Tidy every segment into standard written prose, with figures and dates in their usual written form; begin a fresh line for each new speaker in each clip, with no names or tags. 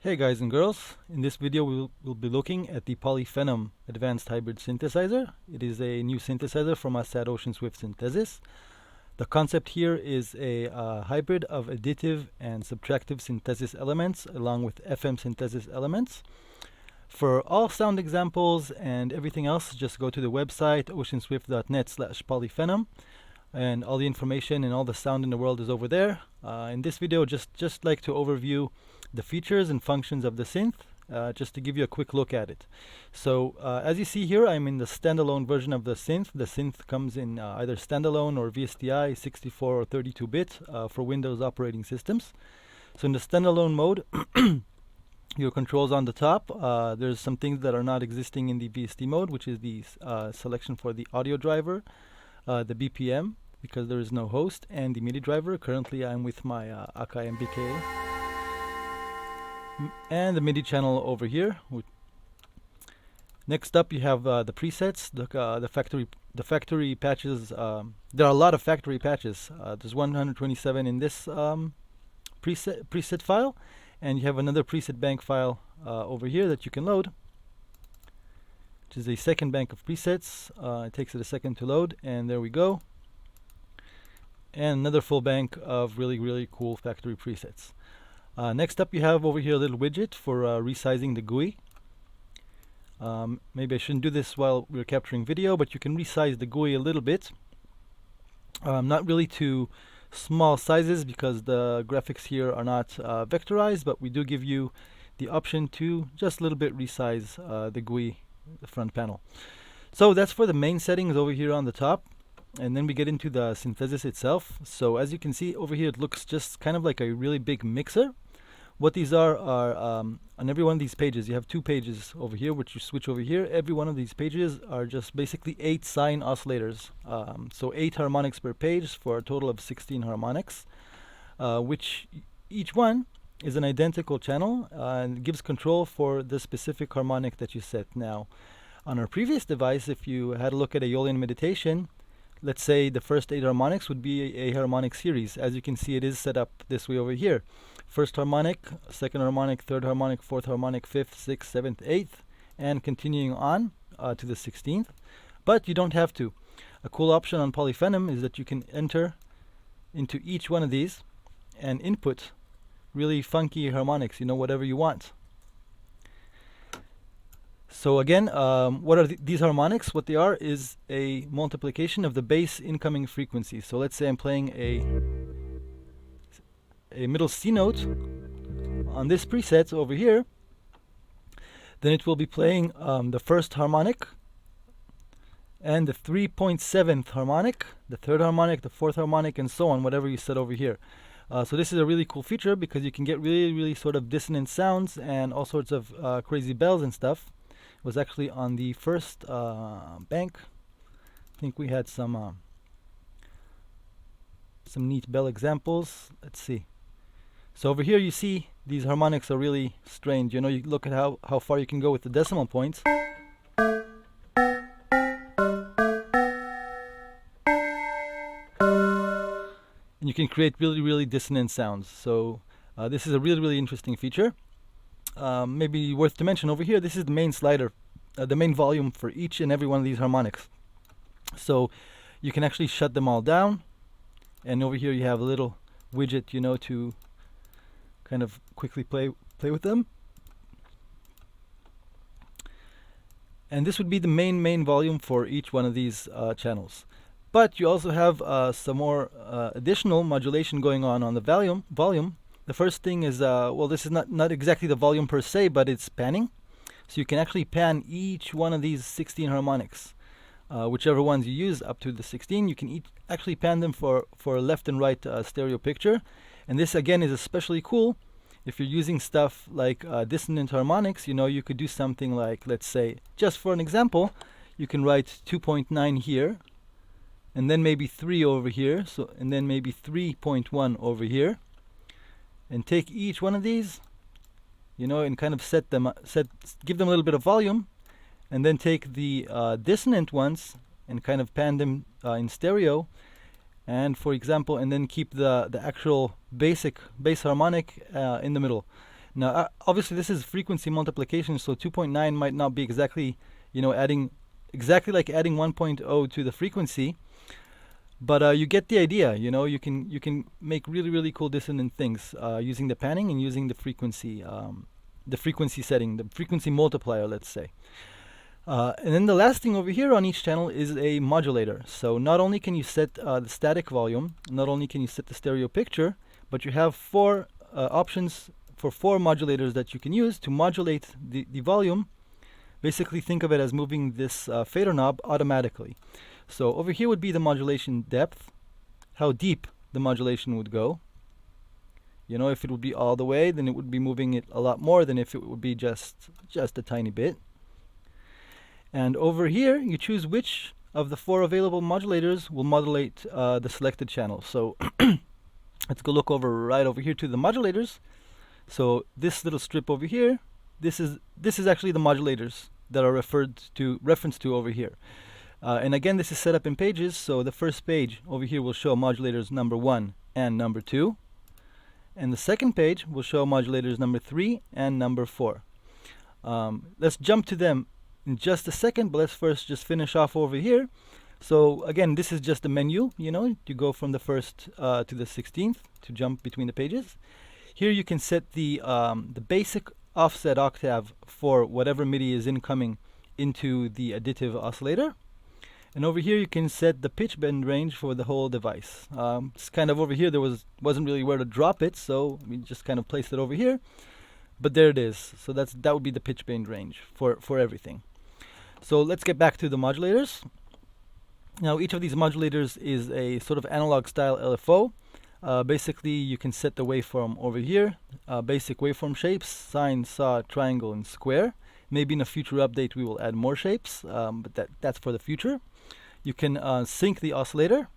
Hey guys and girls, in this video we'll be looking at the Polyphenom Advanced Hybrid Synthesizer. It is a new synthesizer from us at Ocean Swift Synthesis. The concept here is a hybrid of additive and subtractive synthesis elements along with FM synthesis elements. For all sound examples and everything else, just go to the website oceanswift.net/polyphenom, and all the information and all the sound in the world is over there. In this video, just like to overview the features and functions of the synth, just to give you a quick look at it. So as you see here, I'm in the standalone version of the synth. The synth comes in either standalone or VSTi, 64 or 32-bit for Windows operating systems. So in the standalone mode, your controls on the top. There's some things that are not existing in the VST mode, which is the selection for the audio driver, the BPM, because there is no host, and the MIDI driver. Currently I'm with my Akai MBK. And the MIDI channel over here. Next up, you have the presets, the factory patches. There are a lot of factory patches. There's 127 in this preset file, and you have another preset bank file over here that you can load, which is a second bank of presets. It takes it a second to load, and there we go. And another full bank of really cool factory presets. Next up, you have over here a little widget for resizing the GUI. Maybe I shouldn't do this while we're capturing video, but you can resize the GUI a little bit. Not really to small sizes because the graphics here are not vectorized, but we do give you the option to just a little bit resize the GUI, the front panel. So that's for the main settings over here on the top. And then we get into the synthesis itself. So as you can see over here, it looks just kind of like a really big mixer. What these are on every one of these pages, you have two pages over here, which you switch over here. Every one of these pages are just basically 8 sine oscillators. So 8 harmonics per page for a total of 16 harmonics, which each one is an identical channel and gives control for the specific harmonic that you set. Now, on our previous device, if you had a look at Aeolian meditation, let's say the first 8 harmonics would be a harmonic series. As you can see, it is set up this way over here. First harmonic, second harmonic, third harmonic, fourth harmonic, fifth, sixth, seventh, eighth, and continuing on to the 16th. But you don't have to. A cool option on Polyphenom is that you can enter into each one of these and input really funky harmonics, whatever you want. So again, what are these harmonics? What they are is a multiplication of the base incoming frequency. So let's say I'm playing a middle C note on this preset over here. Then it will be playing the first harmonic and the 3.7th harmonic, the third harmonic, the fourth harmonic, and so on, whatever you set over here. So this is a really cool feature because you can get really sort of dissonant sounds and all sorts of crazy bells and stuff. Was actually on the first bank. I think we had some neat bell examples. Let's see. So over here you see these harmonics are really strange. You look at how far you can go with the decimal points. And you can create really dissonant sounds. So this is a really interesting feature. Maybe worth to mention over here, this is the main slider, the main volume for each and every one of these harmonics. So you can actually shut them all down, and over here you have a little widget, to kind of quickly play with them. And this would be the main volume for each one of these channels. But you also have some more additional modulation going on the volume. The first thing is, this is not exactly the volume per se, but it's panning. So you can actually pan each one of these 16 harmonics. Whichever ones you use up to the 16, you can actually pan them for a left and right stereo picture. And this again is especially cool if you're using stuff like dissonant harmonics. You could do something like, let's say, just for an example, you can write 2.9 here, and then maybe 3 over here, and then maybe 3.1 over here. And take each one of these, and kind of give them a little bit of volume, and then take the dissonant ones and kind of pan them in stereo, and for example, and then keep the actual bass harmonic in the middle. Now, obviously, this is frequency multiplication, so 2.9 might not be exactly, adding exactly like adding 1.0 to the frequency, but you get the idea. You can make really cool dissonant things using the panning and using the frequency setting, the frequency multiplier, let's say. And then the last thing over here on each channel is a modulator. So not only can you set the static volume, not only can you set the stereo picture, but you have 4 options for 4 modulators that you can use to modulate the volume. Basically, think of it as moving this fader knob automatically. So over here would be the modulation depth, how deep the modulation would go. If it would be all the way, then it would be moving it a lot more than if it would be just a tiny bit. And over here, you choose which of the 4 available modulators will modulate the selected channel. So let's go look right over here to the modulators. So this little strip over here, this is actually the modulators that are referenced to over here. And again, this is set up in pages. So the first page over here will show modulators number 1 and number 2. And the second page will show modulators number 3 and number 4. Let's jump to them in just a second, but let's first just finish off over here. So again, this is just the menu, you go from the 1st to the 16th to jump between the pages. Here you can set the basic offset octave for whatever MIDI is incoming into the additive oscillator. And over here you can set the pitch bend range for the whole device. It's kind of over here, there wasn't really where to drop it, so we just kind of placed it over here. But there it is. So that would be the pitch bend range for everything. So let's get back to the modulators. Now each of these modulators is a sort of analog style LFO. Basically you can set the waveform over here. Basic waveform shapes, sine, saw, triangle, and square. Maybe in a future update we will add more shapes, but that's for the future. You can sync the oscillator.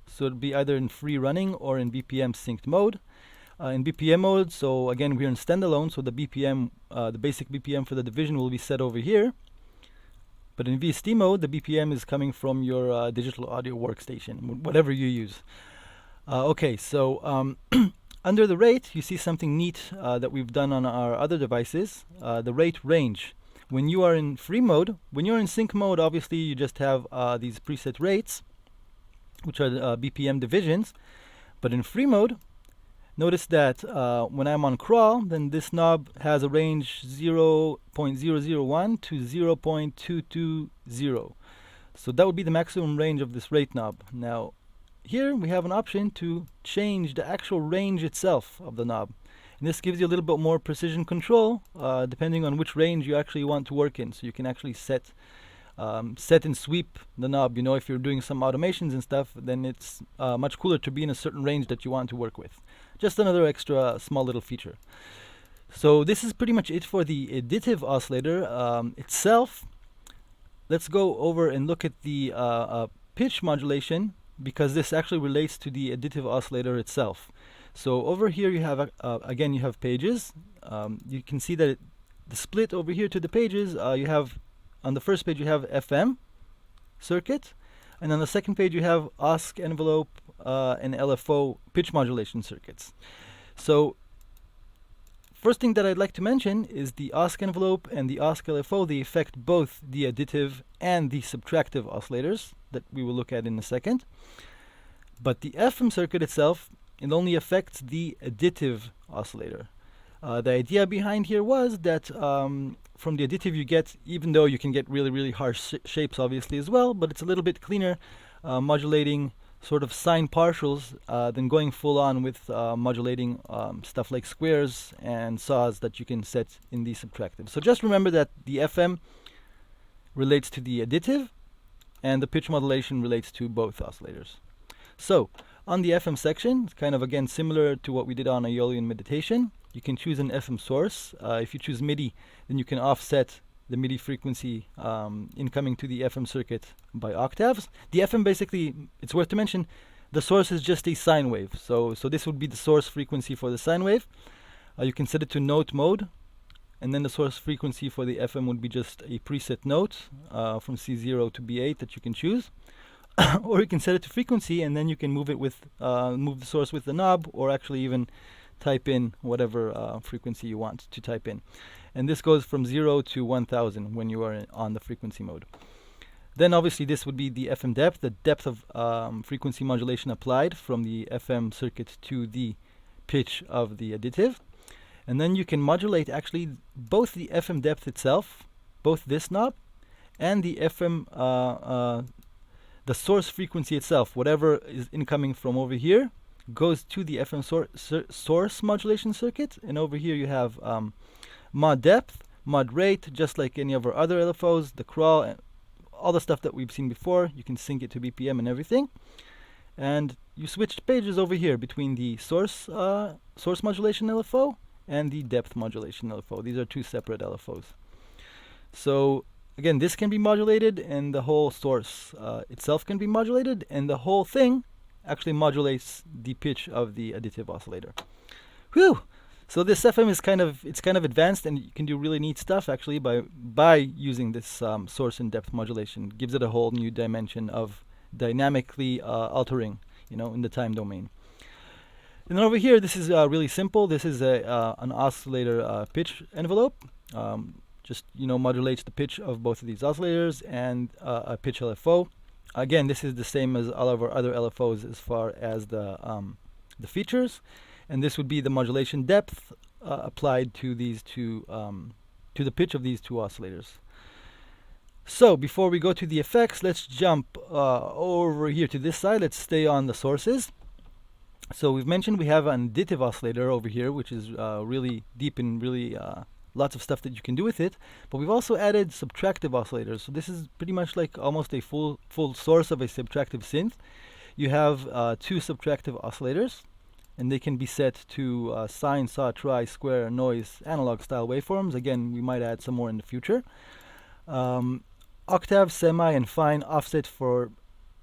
So it'll be either in free running or in BPM synced mode. In BPM mode, so again we're in standalone, so the BPM, the basic BPM for the division will be set over here. But in VST mode, the BPM is coming from your digital audio workstation, whatever you use. Okay, so under the rate, you see something neat that we've done on our other devices, the rate range. When you are in free mode, when you're in sync mode, obviously you just have these preset rates, which are the BPM divisions. But in free mode, notice that when I'm on crawl, then this knob has a range 0.001 to 0.220. So that would be the maximum range of this rate knob. Now, here we have an option to change the actual range itself of the knob. And this gives you a little bit more precision control, depending on which range you actually want to work in. So you can actually set and sweep the knob. If you're doing some automations and stuff, then it's much cooler to be in a certain range that you want to work with. Just another extra small little feature. So this is pretty much it for the additive oscillator itself. Let's go over and look at the pitch modulation, because this actually relates to the additive oscillator itself. So over here you have again you have pages. You can see that the split over here to the pages, you have on the first page you have FM circuit, and on the second page you have OSC envelope and LFO pitch modulation circuits. So first thing that I'd like to mention is the OSC envelope and the OSC LFO. They affect both the additive and the subtractive oscillators that we will look at in a second. But the FM circuit itself, it only affects the additive oscillator. The idea behind here was that from the additive you get, even though you can get really harsh shapes obviously as well, but it's a little bit cleaner modulating sort of sine partials than going full on with modulating stuff like squares and saws that you can set in the subtractive. So just remember that the FM relates to the additive and the pitch modulation relates to both oscillators. So on the FM section, it's kind of again similar to what we did on Aeolian meditation. You can choose an FM source. If you choose MIDI, then you can offset the MIDI frequency incoming to the FM circuit by octaves. The FM basically, it's worth to mention, the source is just a sine wave. So this would be the source frequency for the sine wave. You can set it to note mode, and then the source frequency for the FM would be just a preset note from C0 to B8 that you can choose. Or you can set it to frequency, and then you can move it with move the source with the knob, or actually even type in whatever frequency you want to type in. And this goes from 0 to 1000 when you are on the frequency mode. Then obviously this would be the FM depth, the depth of frequency modulation applied from the FM circuit to the pitch of the additive. And then you can modulate actually both the FM depth itself, both this knob, and the FM, the source frequency itself, whatever is incoming from over here, goes to the FM source modulation circuit. And over here you have mod depth, mod rate, just like any of our other LFOs, the crawl, and all the stuff that we've seen before. You can sync it to BPM and everything. And you switched pages over here between the source modulation LFO and the depth modulation LFO. These are two separate LFOs. So again, this can be modulated, and the whole source itself can be modulated, and the whole thing actually modulates the pitch of the additive oscillator. Whew! So this FM is kind of advanced, and you can do really neat stuff actually by using this source and depth modulation. Gives it a whole new dimension of dynamically altering, in the time domain. And then over here, this is really simple. This is an oscillator pitch envelope. Just modulates the pitch of both of these oscillators and a pitch LFO. Again, this is the same as all of our other LFOs as far as the features. And this would be the modulation depth applied to these two, to the pitch of these two oscillators. So before we go to the effects, let's jump over here to this side. Let's stay on the sources. So we've mentioned we have an additive oscillator over here, which is really deep and really lots of stuff that you can do with it. But we've also added subtractive oscillators. So this is pretty much like almost a full source of a subtractive synth. You have two subtractive oscillators, and they can be set to sine, saw, trie, square, noise, analog style waveforms. Again, we might add some more in the future. Octave, semi, and fine offset for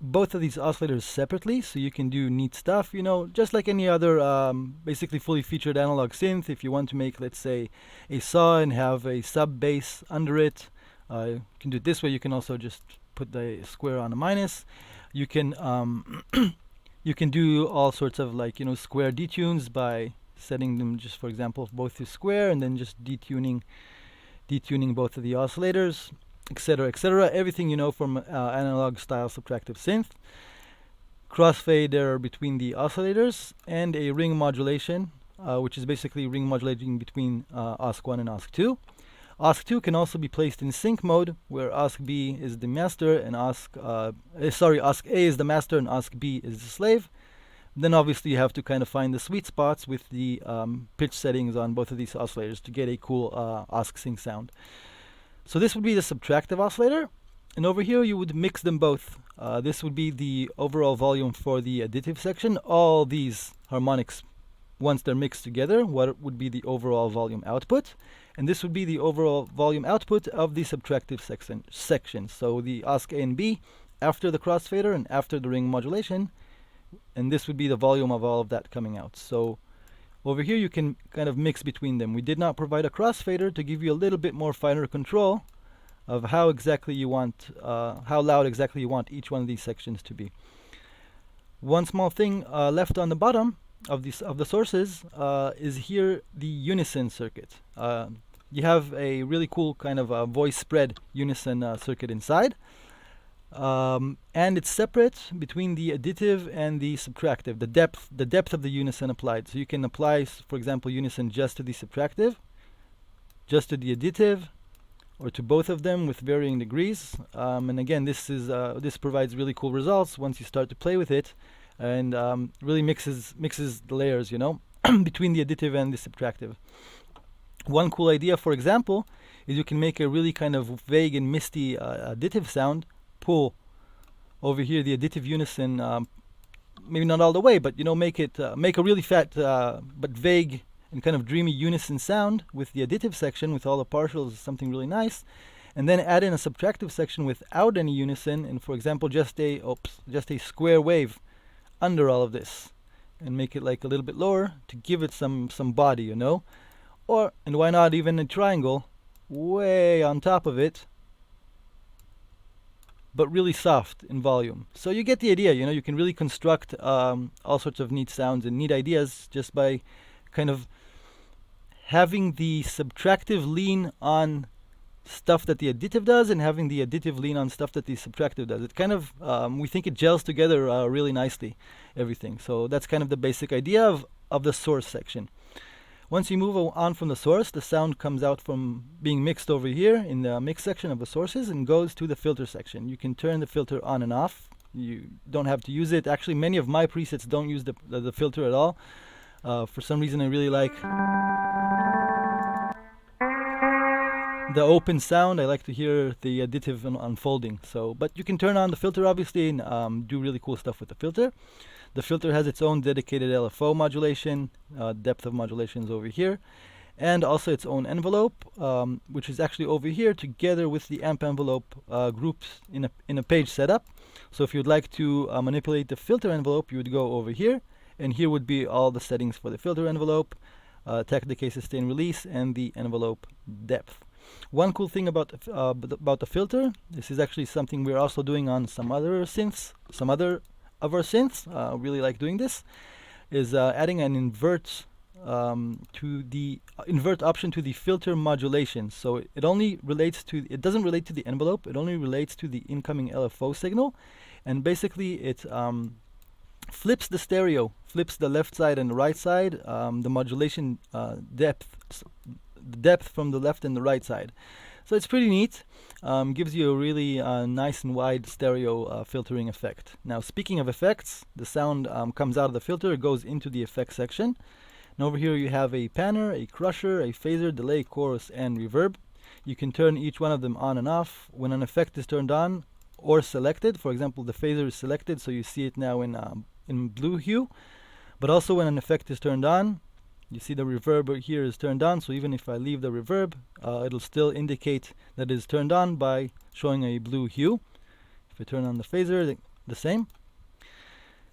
both of these oscillators separately, so you can do neat stuff, just like any other basically fully featured analog synth. If you want to make, let's say, a saw and have a sub bass under it, you can do it this way. You can also just put the square on a minus. You can you can do all sorts of square detunes by setting them just, for example, both to square, and then just detuning both of the oscillators, etc., etc. Everything from analog style subtractive synth. Crossfader between the oscillators, and a ring modulation, which is basically ring modulating between OSC1 and OSC2. OSC2 can also be placed in sync mode, where OSC-B is the master and OSC-A is the master and OSC-B is the slave. Then obviously you have to kind of find the sweet spots with the pitch settings on both of these oscillators to get a cool OSC sync sound. So this would be the subtractive oscillator, and over here you would mix them both. This would be the overall volume for the additive section. All these harmonics, once they're mixed together, what would be the overall volume output? And this would be the overall volume output of the subtractive section. So the OSC A and B after the crossfader and after the ring modulation, and this would be the volume of all of that coming out. So over here you can kind of mix between them. We did not provide a crossfader to give you a little bit more finer control of how exactly you want, how loud exactly you want each one of these sections to be. One small thing left on the bottom of the sources is here the Unison circuit. You have a really cool kind of voice spread Unison circuit inside. And it's separate between the additive and the subtractive, the depth of the Unison applied. So you can apply, for example, Unison just to the subtractive, just to the additive, or to both of them with varying degrees. And again, this provides really cool results once you start to play with it, and really mixes the layers, between the additive and the subtractive. One cool idea, for example, is you can make a really kind of vague and misty additive sound. Pull over here the additive Unison, maybe not all the way, but make a really fat but vague and kind of dreamy Unison sound with the additive section with all the partials, something really nice, and then add in a subtractive section without any Unison, and for example just a square wave under all of this, and make it like a little bit lower to give it some body, and why not even a triangle way on top of it, but really soft in volume. So you get the idea. You can really construct all sorts of neat sounds and neat ideas just by kind of having the subtractive lean on stuff that the additive does, and having the additive lean on stuff that the subtractive does. It kind of, we think it gels together really nicely, everything. So that's kind of the basic idea of the source section. Once you move on from the source, the sound comes out from being mixed over here in the mix section of the sources and goes to the filter section. You can turn the filter on and off. You don't have to use it. Actually, many of my presets don't use the filter at all. For some reason, I really like the open sound. I like to hear the additive unfolding. So, but you can turn on the filter obviously and do really cool stuff with the filter. The filter has its own dedicated LFO modulation, depth of modulation is over here, and also its own envelope, which is actually over here together with the amp envelope groups in a page setup. So if you'd like to manipulate the filter envelope, you would go over here, and here would be all the settings for the filter envelope, attack, decay, sustain, release, and the envelope depth. One cool thing about the filter, this is actually something we're also doing on some other synths, of our synths, really like doing this, is adding an invert option to the filter modulation. So it only relates to, it doesn't relate to the envelope, it only relates to the incoming LFO signal, and basically it flips the stereo, flips the left side and the right side, the modulation depth, the depth from the left and the right side. So it's pretty neat. Gives you a really nice and wide stereo filtering effect. Now, speaking of effects, the sound comes out of the filter, goes into the effects section. And over here you have a panner, a crusher, a phaser, delay, chorus, and reverb. You can turn each one of them on and off when an effect is turned on or selected. For example, the phaser is selected, so you see it now in blue hue. But also when an effect is turned on, you see the reverb here is turned on, so even if I leave the reverb, it'll still indicate that it is turned on by showing a blue hue. If I turn on the phaser, the same.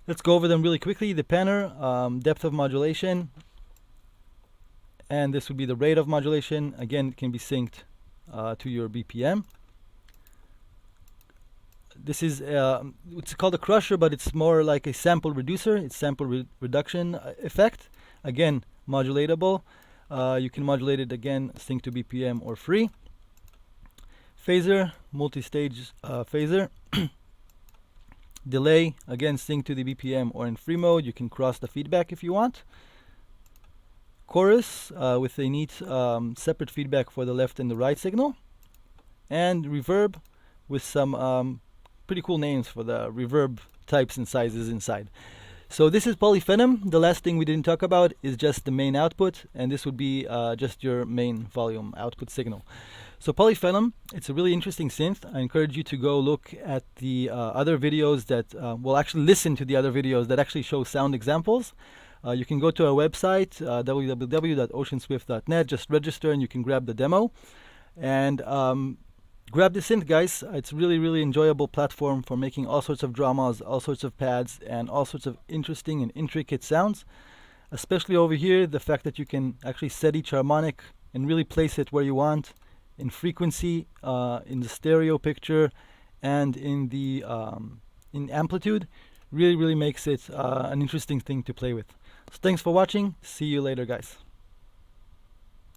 Let's go over them really quickly. The panner, depth of modulation, and this would be the rate of modulation. Again, it can be synced to your BPM. This is, it's called a crusher, but it's more like a sample reducer. It's sample reduction effect. Again, modulatable. You can modulate it again, sync to BPM or free. Phaser, multi-stage phaser. Delay, again, sync to the BPM or in free mode. You can cross the feedback if you want. Chorus, with a neat separate feedback for the left and the right signal. And reverb with some pretty cool names for the reverb types and sizes inside. So this is Polyphenom. The last thing we didn't talk about is just the main output, and this would be just your main volume output signal. So Polyphenom, it's a really interesting synth. I encourage you to go look at the other videos that, well, actually listen to the other videos that actually show sound examples. You can go to our website, www.oceanswift.net, just register and you can grab the demo. And grab the synth, guys. It's really, really enjoyable platform for making all sorts of dramas, all sorts of pads, and all sorts of interesting and intricate sounds. Especially over here, the fact that you can actually set each harmonic and really place it where you want, in frequency, in the stereo picture, and in the in amplitude, really, really makes it an interesting thing to play with. So thanks for watching. See you later, guys.